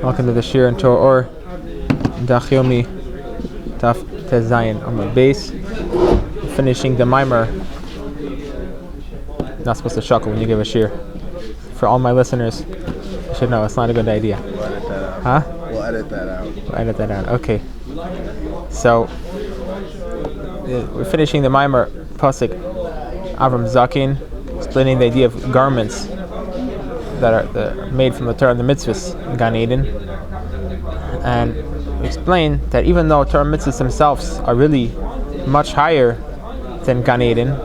Welcome to the Shir and Torah or Dach Yomi Taf Tezayin on the base. Finishing the mimer. Not supposed to chuckle when you give a Shir. For all my listeners, you should know it's not a good idea. We'll edit that out. Huh? We'll edit that out. We'll edit that out. Okay. So we're finishing the mimer pasuk Avram Zakin, explaining the idea of garments that are made from the Torah and the mitzvahs in Gan Eden, and explain that even though Torah and mitzvahs themselves are really much higher than Gan Eden,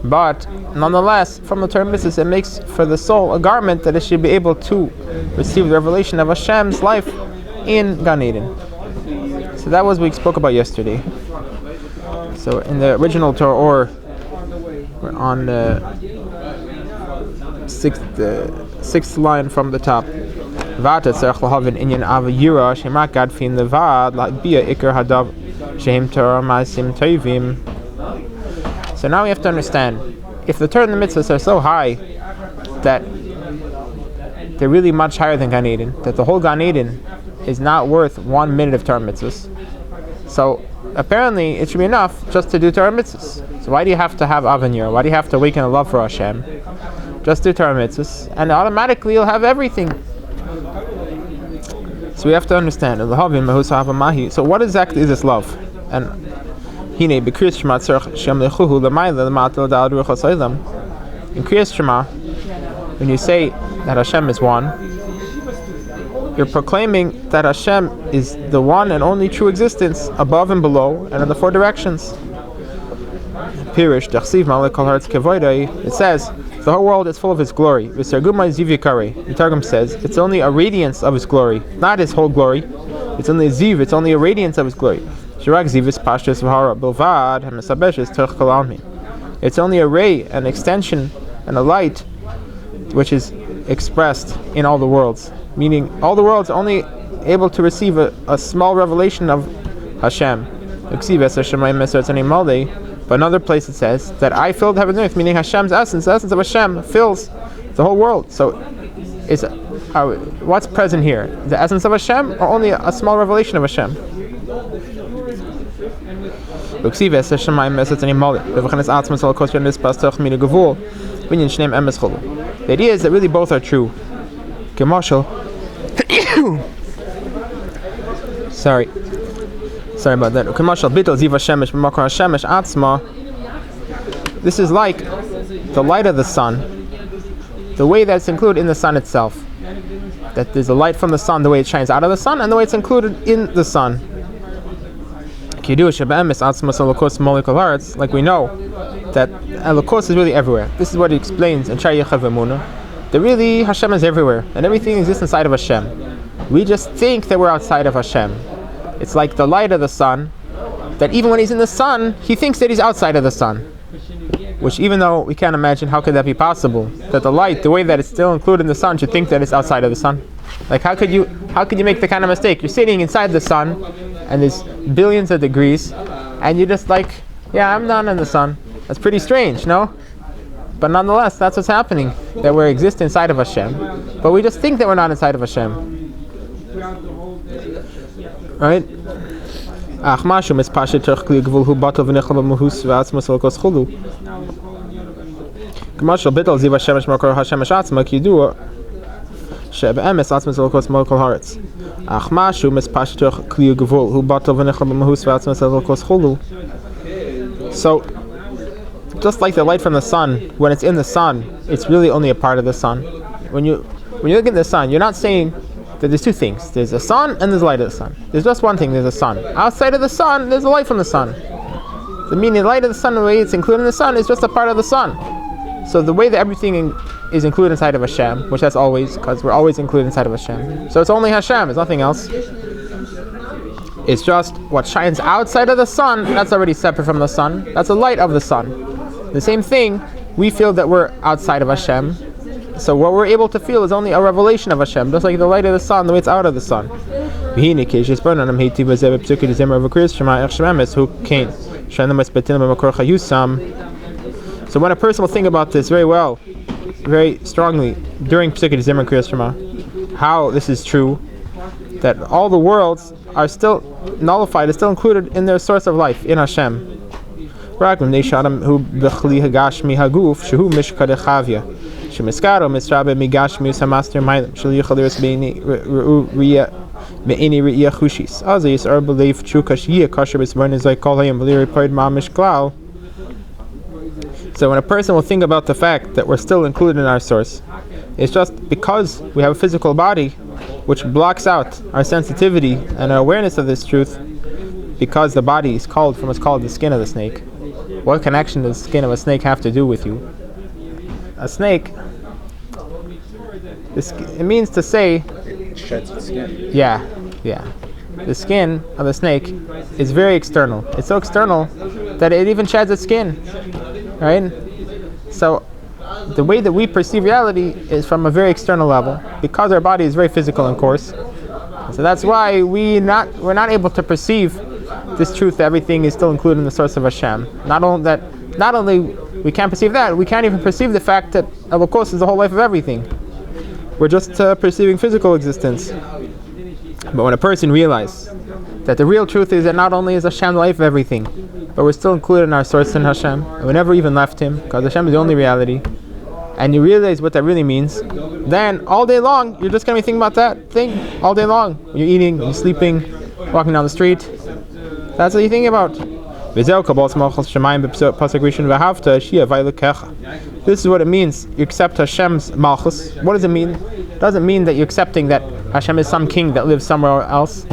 but nonetheless, from the Torah and mitzvahs, it makes for the soul a garment that it should be able to receive the revelation of Hashem's life in Gan Eden. So that was what we spoke about yesterday. So in the original Torah, or we're on the sixth line from the top. So now we have to understand, if the Torah and the mitzvahs are so high that they're really much higher than Gan Eden, that the whole Gan Eden is not worth 1 minute of Torah and mitzvahs, so apparently it should be enough just to do Torah and mitzvahs. So why do you have to have Avanir? Why do you have to awaken a love for Hashem? Just do Torah and mitzvahs, and automatically you'll have everything. So we have to understand. So what exactly is this love? And in Kriyas Shema, when you say that Hashem is one, you're proclaiming that Hashem is the one and only true existence, above and below, and in the four directions. It says, the whole world is full of His glory. The Targum says, it's only a radiance of His glory, not His whole glory. It's only a ziv, it's only a radiance of His glory. It's only a ray, an extension, and a light which is expressed in all the worlds. Meaning, all the worlds are only able to receive a small revelation of Hashem. But another place it says that I filled heaven and earth, meaning Hashem's essence, the essence of Hashem fills the whole world. So, what's present here? The essence of Hashem, or only a small revelation of Hashem? The idea is that really both are true. Sorry about that. This is like the light of the sun, the way that's included in the sun itself. That there's a light from the sun, the way it shines out of the sun, and the way it's included in the sun. Like we know that Elokos is really everywhere. This is what he explains in Shari Yechav Emunah. That really Hashem is everywhere, and everything exists inside of Hashem. We just think that we're outside of Hashem. It's like the light of the sun, that even when he's in the sun, he thinks that he's outside of the sun. Which, even though we can't imagine, how could that be possible? That the light, the way that it's still included in the sun, should think that it's outside of the sun. Like, how could you make the kind of mistake? You're sitting inside the sun, and there's billions of degrees, and you're just like, yeah, I'm not in the sun. That's pretty strange, no? But nonetheless, that's what's happening. That we exist inside of Hashem, but we just think that we're not inside of Hashem. Right? So, just like the light from the sun, when it's in the sun, it's really only a part of the sun. When you look at the sun, you're not saying that there's two things. There's the sun and there's the light of the sun. There's just one thing, there's the sun. Outside of the sun, there's the light from the sun. The meaning, the light of the sun, the way it's included in the sun, is just a part of the sun. So the way that everything is included inside of Hashem, which that's always, because we're always included inside of Hashem. So it's only Hashem, it's nothing else. It's just what shines outside of the sun, that's already separate from the sun. That's the light of the sun. The same thing, we feel that we're outside of Hashem. So what we're able to feel is only a revelation of Hashem, just like the light of the sun, the way it's out of the sun. So when a person will think about this very very strongly during Pesukei Zimra Kriyas Shema, how this is true, that all the worlds are still nullified, is still included in their source of life, in Hashem. רק מפני שאדם הוא בכלי הגשמי הגוף שהוא משקע דחביה שמזכרו מסרבה מגשמיוס המאסטר מיילם שלא יכול לראות בעיני ראייה חושיס אז יסער בלב תשוקה שיהיה כאשר בסברן זי כל היום בלי ריפורד ממש כלל. So when a person will think about the fact that we're still included in our source, it's just because we have a physical body which blocks out our sensitivity and our awareness of this truth, because the body is called from what's called the skin of the snake. What connection does the skin of a snake have to do with you? A snake, it means to say, it sheds the skin. Yeah. The skin of a snake is very external. It's so external that it even sheds its skin, right? So the way that we perceive reality is from a very external level, because our body is very physical and coarse. So that's why we're not able to perceive this truth that everything is still included in the source of Hashem. Not only we can't perceive that, we can't even perceive the fact that Elokos is the whole life of everything. We're just perceiving physical existence. But when a person realizes that the real truth is that not only is Hashem the life of everything, but we're still included in our source in Hashem, and we never even left Him, because Hashem is the only reality, and you realize what that really means, then all day long, you're just going to be thinking about that thing all day long. When you're eating, when you're sleeping, walking down the street. That's what you think about. This is what it means. You accept Hashem's malchus. What does it mean? It doesn't mean that you're accepting that Hashem is some king that lives somewhere else,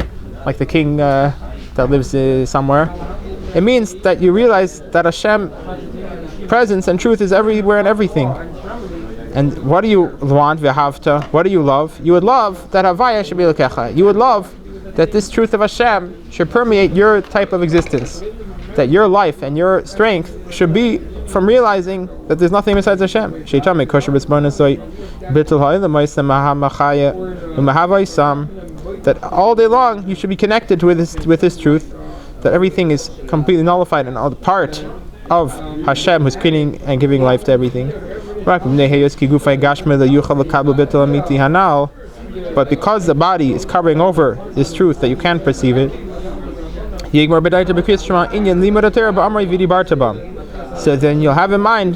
like the king that lives somewhere. It means that you realize that Hashem presence and truth is everywhere and everything. And what do you want? What do you love? You would love that Havaya should be lekecha. You would love that this truth of Hashem should permeate your type of existence. That your life and your strength should be from realizing that there's nothing besides Hashem. That all day long you should be connected with this truth, that everything is completely nullified and all the part of Hashem who's creating and giving life to everything. But because the body is covering over this truth that you can't perceive it, so then you'll have in mind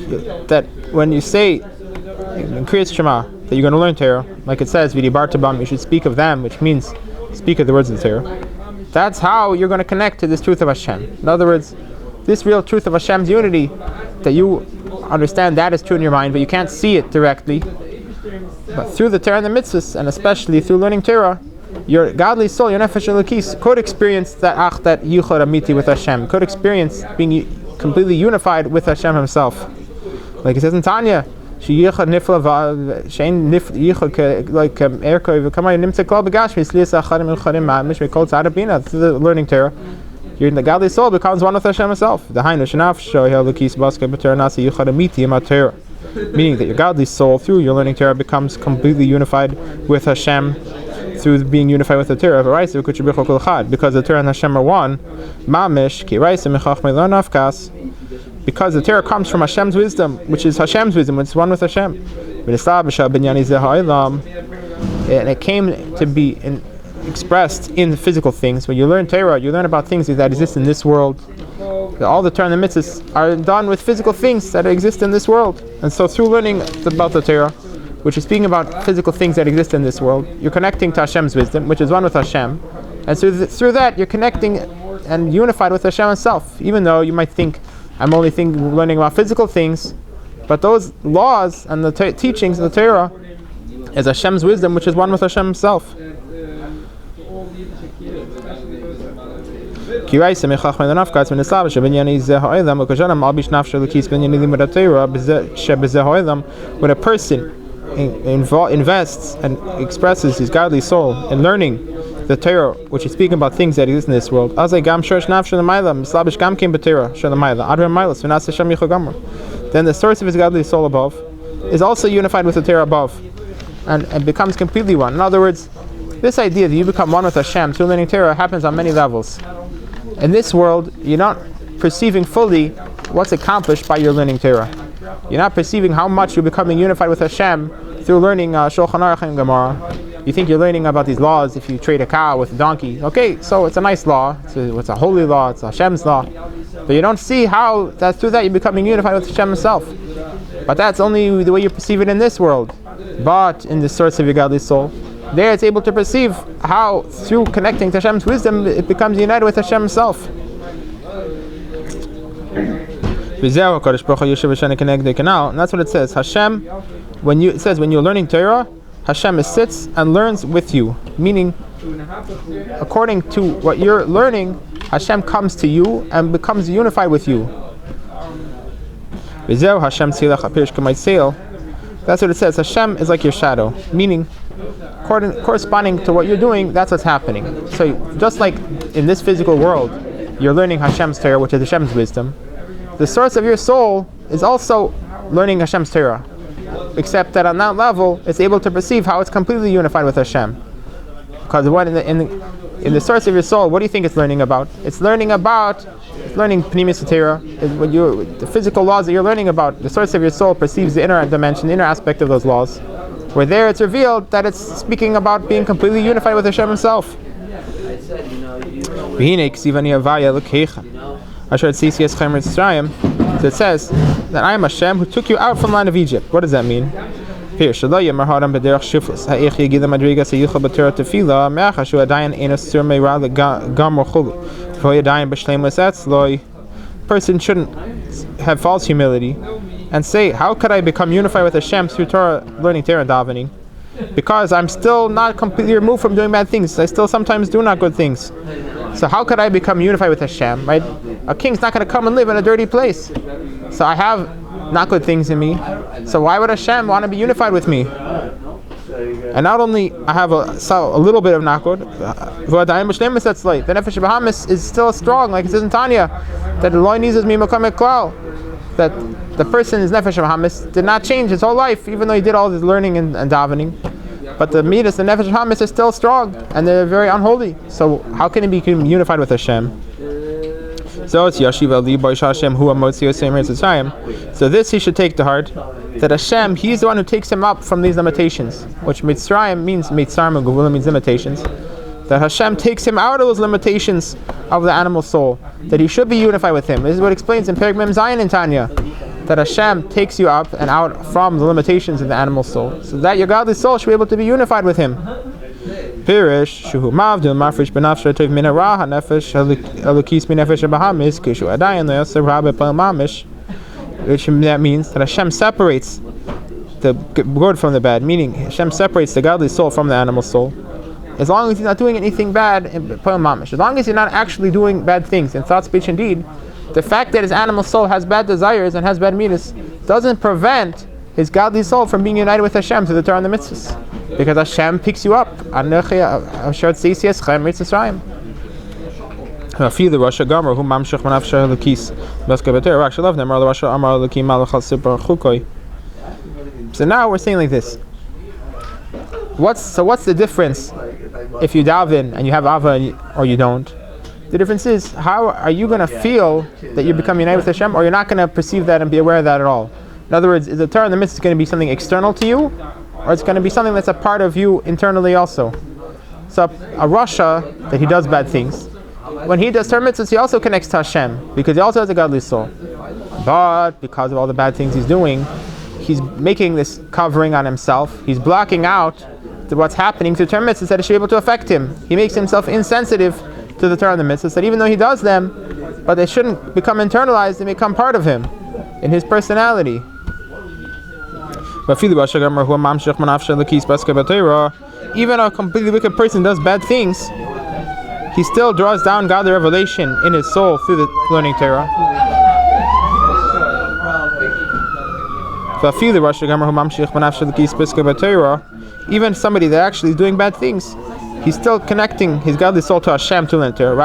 that when you say in Kriyas Shema that you're going to learn Torah, like it says, you should speak of them, which means speak of the words of the Torah. That's how you're going to connect to this truth of Hashem. In other words, this real truth of Hashem's unity, that you understand that is true in your mind, but you can't see it directly. But through the Torah and the mitzvahs, and especially through learning Torah, your godly soul, your nefesh elokis, could experience that yichud amiti with Hashem, could experience being completely unified with Hashem Himself. Like it says in Tanya, yichud nifla shein yichud like erkoi v'kamay nimtze klal begashmi slias achadim uchadim ma'amish mekol tzadabina. Through the learning Torah, the godly soul becomes one with Hashem Himself. The hainu shenaf shoy elokis baskei b'Torah nasi yichud amiti ima Torah. Meaning that your godly soul, through your learning Torah, becomes completely unified with Hashem, through being unified with the Torah. Because the Torah and Hashem are one, because the Torah comes from Hashem's wisdom, which is Hashem's wisdom, which is one with Hashem. And it came to be expressed in physical things. When you learn Torah, you learn about things that exist in this world. All the Torah and the mitzvahs are done with physical things that exist in this world. And so through learning about the Torah, which is speaking about physical things that exist in this world, you're connecting to Hashem's wisdom, which is one with Hashem. And so through that, you're connecting and unified with Hashem Himself. Even though you might think, I'm only learning about physical things, but those laws and the teachings of the Torah is Hashem's wisdom, which is one with Hashem Himself. When a person invests and expresses his godly soul in learning the Torah, which is speaking about things that exist in this world, then the source of his godly soul above is also unified with the Torah above, and becomes completely one. In other words, this idea that you become one with Hashem through learning Torah happens on many levels. In this world, you're not perceiving fully what's accomplished by your learning Torah. You're not perceiving how much you're becoming unified with Hashem through learning Shulchan Aruch and Gemara. You think you're learning about these laws if you trade a cow with a donkey. Okay, so it's a nice law. It's a holy law. It's Hashem's law. But you don't see how that through that you're becoming unified with Hashem Himself. But that's only the way you perceive it in this world. But in the source of your godly soul, there it's able to perceive how through connecting to Hashem's wisdom it becomes united with Hashem Himself. And that's what it says. Hashem, when you're learning Torah, Hashem sits and learns with you. Meaning, according to what you're learning, Hashem comes to you and becomes unified with you. That's what it says. Hashem is like your shadow. Meaning, corresponding to what you're doing, that's what's happening. So just like in this physical world, you're learning Hashem's Torah, which is Hashem's wisdom. The source of your soul is also learning Hashem's Torah, except that on that level, it's able to perceive how it's completely unified with Hashem. Because what in the source of your soul, what do you think it's learning about? It's learning Pnimis Torah. The physical laws that you're learning about, the source of your soul perceives the inner dimension, the inner aspect of those laws. Where there it's revealed that it's speaking about being completely unified with Hashem Himself. So it says that I am Hashem who took you out from the land of Egypt. What does that mean? Here, person shouldn't have false humility and say, how could I become unified with Hashem through Torah, learning Torah and davening? Because I'm still not completely removed from doing bad things. I still sometimes do not good things. So how could I become unified with Hashem? Right? A king's not going to come and live in a dirty place. So I have not good things in me. So why would Hashem want to be unified with me? And not only I have a little bit of not good, the Nefesh Bahamis is still strong, like it says in Tanya, that the Lord needs me that the person is Nefesh Bahamis did not change his whole life, even though he did all this learning and davening. But the Midas, the Nefesh Bahamis, is still strong, and they're very unholy. So how can he become unified with Hashem? So it's Yashiva Li Boish Hashem Hu Amotzi Yosem Mitzrayim. So this he should take to heart, that Hashem, He's the one who takes him up from these limitations, which Mitzrayim means Mitzrayim and Gevula means limitations. That Hashem takes him out of those limitations of the animal soul, that he should be unified with Him. This is what it explains in Perek Mem Zayin in Tanya, that Hashem takes you up and out from the limitations of the animal soul, so that your godly soul should be able to be unified with Him. Pirish shuhu mavdil mafresh benafshe tov min hara hanefesh halukis min nefesh bahamis kishu adayin le'aser rabbe pal mamish, which that means that Hashem separates the good from the bad, meaning Hashem separates the godly soul from the animal soul. As long as he's not doing anything bad in pal mamish, as long as he's not actually doing bad things in thought, speech, and deed, the fact that his animal soul has bad desires and has bad midas doesn't prevent his godly soul from being united with Hashem through the Torah and the mitzvahs. Because Hashem picks you up. So now we're saying like this. What's the difference if you daven and you have ava or you don't? The difference is, how are you going to feel that you become united with Hashem, or you're not going to perceive that and be aware of that at all? In other words, is the Torah and the mitzvah going to be something external to you, or it's going to be something that's a part of you internally also? So a Rasha, that he does bad things, when he does Torah mitzvahs, he also connects to Hashem, because he also has a godly soul. But because of all the bad things he's doing, he's making this covering on himself. He's blocking out what's happening through Torah mitzvahs that it should be able to affect him. He makes himself insensitive to the Torah and the mitzvahs, that even though he does them, but they shouldn't become internalized, they become part of him, in his personality. Even a completely wicked person does bad things, he still draws down godly revelation in his soul through the learning Torah. Even somebody that actually is doing bad things, he's still connecting his godly soul to Hashem to learn Torah.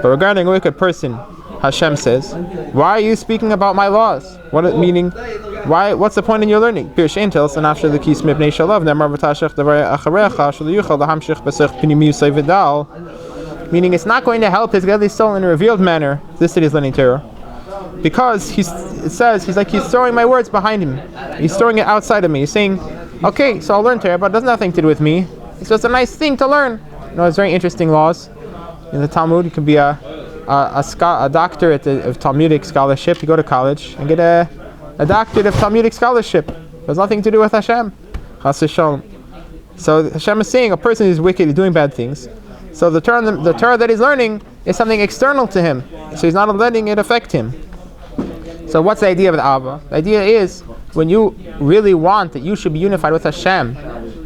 But regarding a wicked person, Hashem says, why are you speaking about my laws? Meaning, what's the point in your learning? Meaning, it's not going to help his godly soul in a revealed manner, this that he's learning Torah. Because it says he's throwing my words behind him. He's throwing it outside of me. He's saying, okay, so I'll learn Torah, but it has nothing to do with me. It's just a nice thing to learn. It's very interesting laws. In the Talmud, you can be a doctorate of Talmudic scholarship. You go to college and get a doctorate of Talmudic scholarship. It has nothing to do with Hashem. Chas v'shalom. So Hashem is saying a person who's wicked is doing bad things. So the Torah that he's learning is something external to him. So he's not letting it affect him. So what's the idea of the Ava? The idea is when you really want that you should be unified with Hashem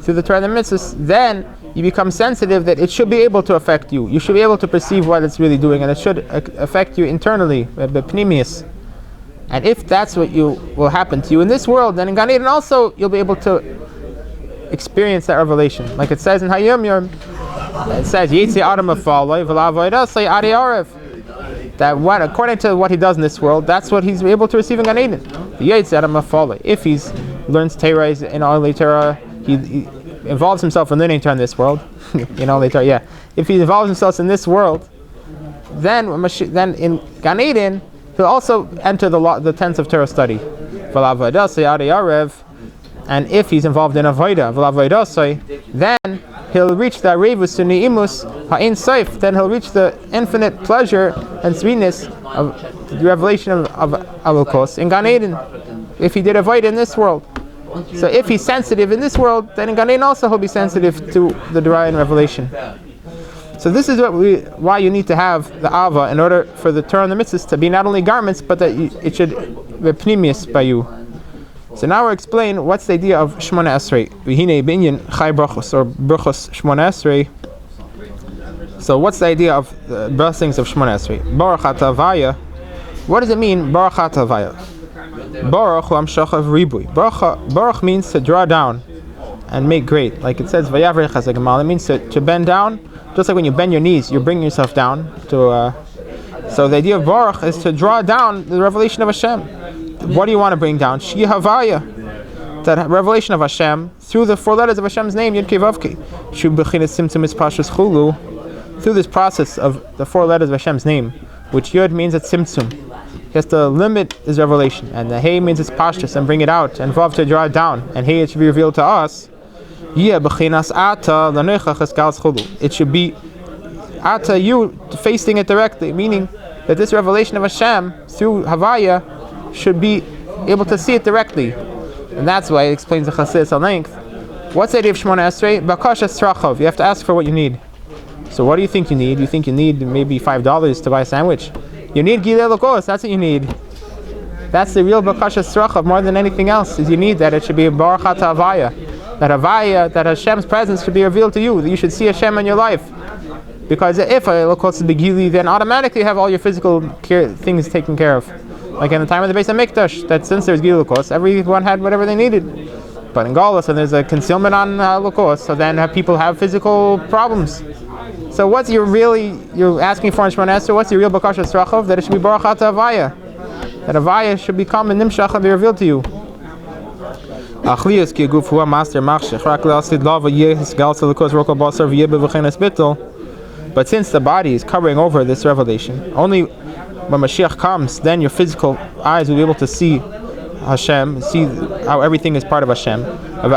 through the Torah and the mitzvahs, then you become sensitive that it should be able to affect you. You should be able to perceive what it's really doing, and it should affect you internally, b'pnimius. And if that's what will happen to you in this world, then in Gan Eden also you'll be able to experience that revelation. Like it says in Dach Yomi, it says Yitzi Adam Afaloi V'Lavoidasei Adi Arev. That according to what he does in this world, that's what he's able to receive in Gan Eden. Yitzi Adam Afaloi. If he learns Torah in early Torah, he involves himself in learning Torah in this world. Later, yeah. If he involves himself in this world, then in Gan Eden he'll also enter the tents of Torah study. And if he's involved in avodah, then he'll reach the revus uni'imus ha'in soif. Then he'll reach the infinite pleasure and sweetness of the revelation of Elokos in Gan Eden. If he did avodah in this world. So if he's sensitive in this world, then in Gan Eden also he'll be sensitive to the Dorian revelation. So this is why you need to have the Ava in order for the Torah and the mitzvahs to be not only garments, but that it should be pnimius by you. So now we'll explain what's the idea of Shmona Esrei. V'hinei binyan chai brachos, or brachos Shmona Esrei. So what's the idea of the blessings of Shmona Esrei? Baruch Ata Havaya. What does it mean, Baruch Ata Havaya? Baruch hu amshachav ribui. Baruch means to draw down and make great. Like it says, Vayavrech hazagemal. It means to bend down. Just like when you bend your knees, you're bringing yourself down. So the idea of Baruch is to draw down the revelation of Hashem. What do you want to bring down? Shi Havaya. That revelation of Hashem through the 4 letters of Hashem's name, Yud Kei Vav Kei. Shu b'chinas simtzum ispashus chulu. Through this process of the 4 letters of Hashem's name, which Yud means it's simtzum. He has to limit his revelation, and the Hey means it's pashtus and bring it out, and Vav to draw it down, and Hey it should be revealed to us. It should be Ata, you facing it directly, meaning that this revelation of Hashem through Havaya should be able to see it directly. And that's why it explains the Chassidus at length. What's the idea of Shmona Esrei? Bakash Esrachov. You have to ask for what you need. So what do you think you need? You think you need maybe $5 to buy a sandwich? You need Gilei Lokos, that's what you need. That's the real Bakash Esrachov more than anything else, is you need that it should be a Baruch Ata Havaya. That Havaya, that Hashem's presence should be revealed to you, that you should see Hashem in your life. Because if a Lokos is Begili, then automatically you have all your physical things taken care of. Like in the time of the Beis HaMikdash, that since there's Gilui Lokos, everyone had whatever they needed. But in Galus, and there's a concealment on Lokos, so then people have physical problems. So what's you're asking for in Shemona Esrei, what's your real Bakash Esrachov? That it should be Baruch Ata Havaya. That Havaya should become a Nimshach and be revealed to you. Achlias ki guf huwa master machshech rak le'asid lava yeh hisgal tzedekos rokol basar v'yeh b'v'chenes bittul. But since the body is covering over this revelation, only when Mashiach comes, then your physical eyes will be able to see Hashem, see how everything is part of Hashem. But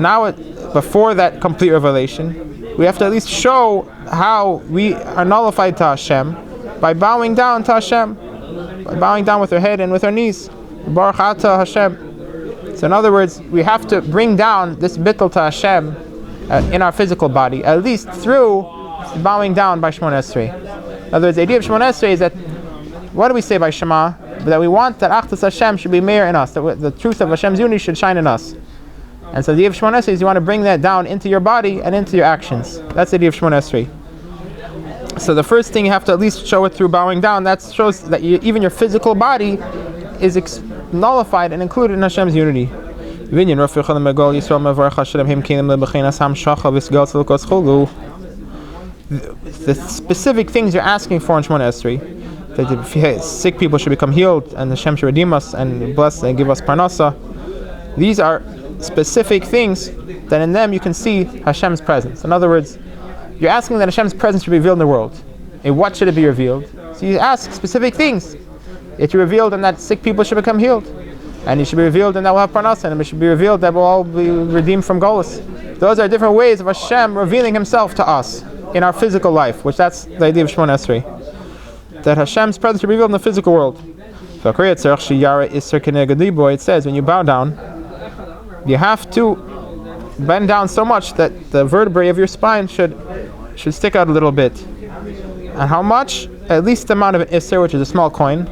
now, before that complete revelation, we have to at least show how we are nullified to Hashem by bowing down to Hashem, by bowing down with our head and with our knees. Baruch Ata Hashem. So in other words, we have to bring down this bittul to Hashem in our physical body, at least through bowing down by Shemona Esrei. In other words, the idea of Shemona Esrei is that, what do we say by Shema? That we want that Achdus Hashem should be mayor in us, that the truth of Hashem's unity should shine in us. And so the idea of Shemona Esrei is you want to bring that down into your body and into your actions. That's the idea of Shemona Esrei. So the first thing you have to at least show it through bowing down. That shows that even your physical body is nullified and included in Hashem's unity. The specific things you're asking for in Shemona Esrei, that sick people should become healed and Hashem should redeem us and bless and give us parnasa. These are specific things that in them you can see Hashem's presence. In other words, you're asking that Hashem's presence should be revealed in the world. And what should it be revealed? So you ask specific things. It should be revealed and that sick people should become healed. And it should be revealed and that we'll have parnasa, and it should be revealed that we'll all be redeemed from Golus. Those are different ways of Hashem revealing Himself to us in our physical life, which that's the idea of Shemona Esrei. That Hashem's presence should be revealed in the physical world. It says when you bow down, you have to bend down so much that the vertebrae of your spine should stick out a little bit. And how much? At least the amount of an isser, which is a small coin,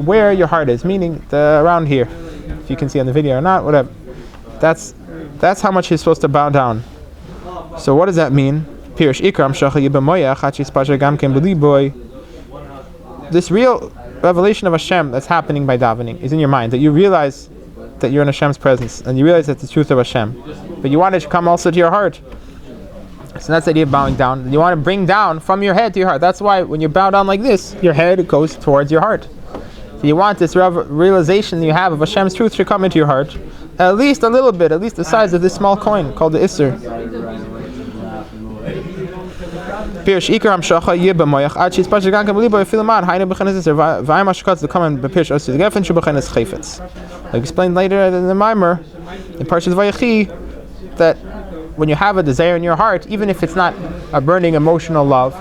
where your heart is, meaning around here. If you can see on the video or not, whatever. That's how much he's supposed to bow down. So what does that mean? This real revelation of Hashem that's happening by davening is in your mind, that you realize that you're in Hashem's presence, and you realize that's the truth of Hashem. But you want it to come also to your heart. So that's the idea of bowing down. You want to bring down from your head to your heart. That's why when you bow down like this, your head goes towards your heart. So you want this realization that you have of Hashem's truth should come into your heart. At least a little bit, at least the size of this small coin called the Isser. Like explained later in the Maimer, in Parshas Vayechi, that when you have a desire in your heart, even if it's not a burning emotional love,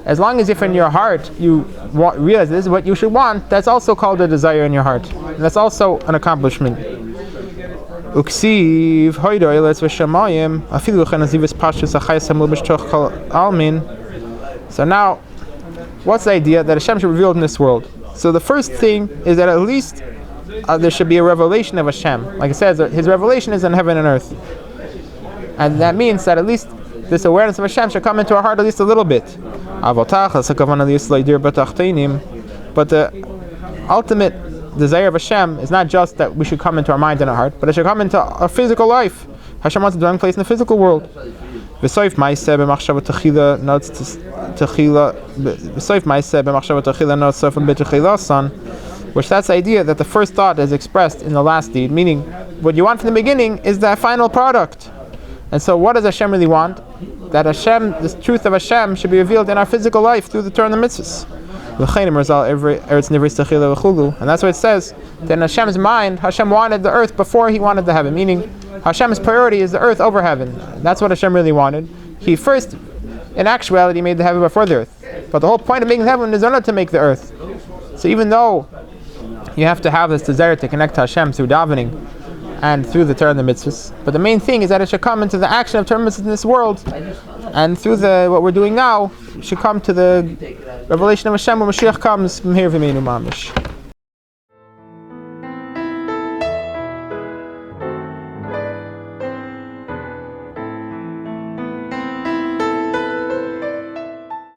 as long as if in your heart you realize this is what you should want, that's also called a desire in your heart. And that's also an accomplishment. So now, what's the idea? That Hashem should be revealed in this world. So the first thing is that at least there should be a revelation of Hashem. Like it says, His revelation is in heaven and earth. And that means that at least this awareness of Hashem should come into our heart at least a little bit. But the ultimate desire of Hashem is not just that we should come into our mind and our heart, but it should come into our physical life. Hashem wants a dwelling place in the physical world. Which that's the idea that the first thought is expressed in the last deed, meaning what you want from the beginning is that final product. And so what does Hashem really want? That Hashem, this truth of Hashem, should be revealed in our physical life through the Torah and the mitzvahs. And that's what it says, that in Hashem's mind, Hashem wanted the earth before He wanted the heaven, meaning Hashem's priority is the earth over heaven. That's what Hashem really wanted. He first, in actuality, made the heaven before the earth. But the whole point of making the heaven is not to make the earth. So even though you have to have this desire to connect to Hashem through davening and through the Torah and the mitzvahs, but the main thing is that it should come into the action of Torah and mitzvahs in this world, and through what we're doing now, it should come to the revelation of Hashem when Mashiach comes from here v'meinu mamish.